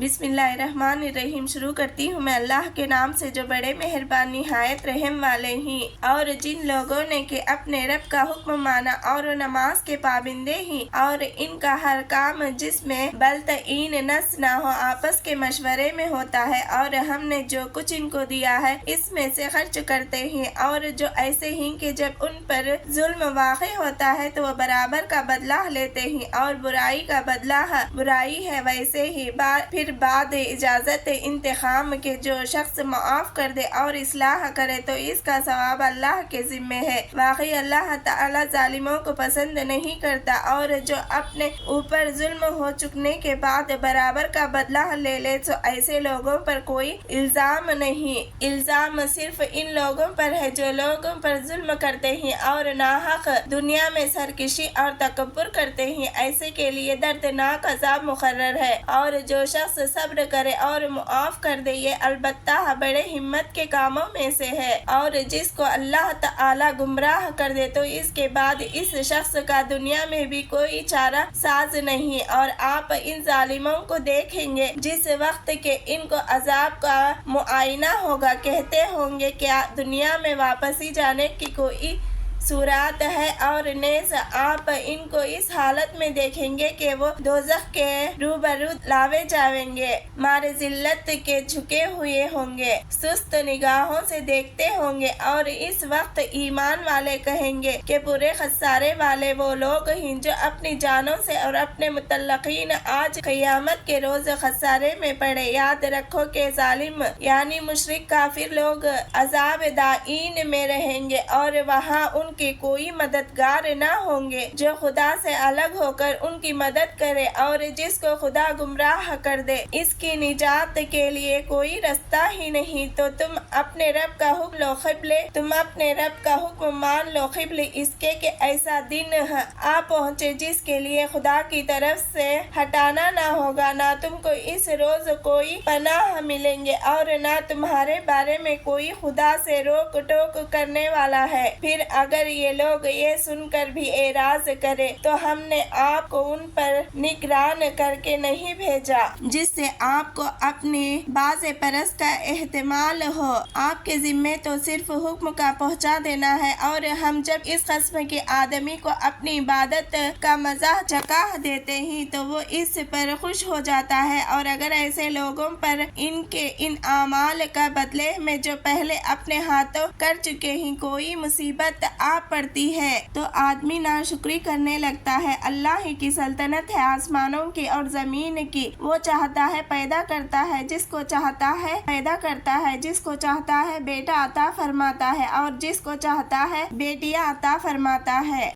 بسم اللہ الرحمن الرحیم۔ شروع کرتی ہوں میں اللہ کے نام سے جو بڑے مہربان نہایت رحم والے ہیں۔ اور جن لوگوں نے کہ اپنے رب کا حکم مانا اور نماز کے پابندے ہیں اور ان کا ہر کام جس میں بلتعین نس نہ ہو آپس کے مشورے میں ہوتا ہے، اور ہم نے جو کچھ ان کو دیا ہے اس میں سے خرچ کرتے ہیں، اور جو ایسے ہیں کہ جب ان پر ظلم واقع ہوتا ہے تو وہ برابر کا بدلہ لیتے ہیں، اور برائی کا بدلہ برائی ہے ویسے ہی پھر بعد اجازت انتقام کے جو شخص معاف کر دے اور اصلاح کرے تو اس کا ثواب اللہ کے ذمہ ہے۔ واقعی اللہ تعالی ظالموں کو پسند نہیں کرتا، اور جو اپنے اوپر ظلم ہو چکنے کے بعد برابر کا بدلہ لے لے تو ایسے لوگوں پر کوئی الزام نہیں۔ الزام صرف ان لوگوں پر ہے جو لوگوں پر ظلم کرتے ہیں اور ناحق دنیا میں سرکشی اور تکبر کرتے ہیں، ایسے کے لیے دردناک عذاب مقرر ہے۔ اور جو شخص صبر کرے اور معاف کر دے یہ البتہ بڑے ہمت کے کاموں میں سے ہے، اور جس کو اللہ تعالی گمراہ کر دے تو اس کے بعد اس شخص کا دنیا میں بھی کوئی چارہ ساز نہیں۔ اور آپ ان ظالموں کو دیکھیں گے جس وقت کہ ان کو عذاب کا معائنہ ہوگا، کہتے ہوں گے کیا دنیا میں واپسی جانے کی کوئی صورت ہے، اور نیز آپ ان کو اس حالت میں دیکھیں گے کہ وہ دوزخ کے روبرو لاوے جائیں گے، مارے ذلت کے جھکے ہوئے ہوں گے، سست نگاہوں سے دیکھتے ہوں گے، اور اس وقت ایمان والے کہیں گے کہ برے خسارے والے وہ لوگ ہیں جو اپنی جانوں سے اور اپنے متعلقین آج قیامت کے روز خسارے میں پڑے۔ یاد رکھو کہ ظالم یعنی مشرک کافر لوگ عذاب دائین میں رہیں گے، اور وہاں ان کے کوئی مددگار نہ ہوں گے جو خدا سے الگ ہو کر ان کی مدد کرے، اور جس کو خدا گمراہ کر دے اس کی نجات کے لیے کوئی رستہ ہی نہیں۔ تو تم اپنے رب کا حکم لو قبلے تم اپنے رب کا حکم مان لو قبل اس کے کہ ایسا دن آ پہنچے جس کے لیے خدا کی طرف سے ہٹانا نہ ہوگا، نہ تم کو اس روز کوئی پناہ ملیں گے اور نہ تمہارے بارے میں کوئی خدا سے روک ٹوک کرنے والا ہے۔ پھر اگر یہ لوگ یہ سن کر بھی اعراض کرے تو ہم نے آپ کو ان پر نگران کر کے نہیں بھیجا جس سے آپ کو اپنے باز پرست کا احتمال ہو۔ آپ کے ذمے تو صرف حکم کا پہنچا دینا ہے، اور ہم جب اس قسم کے آدمی کو اپنی عبادت کا مزہ چکھا دیتے ہیں تو وہ اس پر خوش ہو جاتا ہے، اور اگر ایسے لوگوں پر ان کے ان اعمال کا بدلے میں جو پہلے اپنے ہاتھوں کر چکے ہیں کوئی مصیبت آ پڑتی ہے تو آدمی ناشکری کرنے لگتا ہے۔ اللہ ہی کی سلطنت ہے آسمانوں کی اور زمین کی، وہ چاہتا ہے پیدا کرتا ہے جس کو چاہتا ہے پیدا کرتا ہے، جس کو چاہتا ہے بیٹا عطا فرماتا ہے اور جس کو چاہتا ہے بیٹیاں عطا فرماتا ہے۔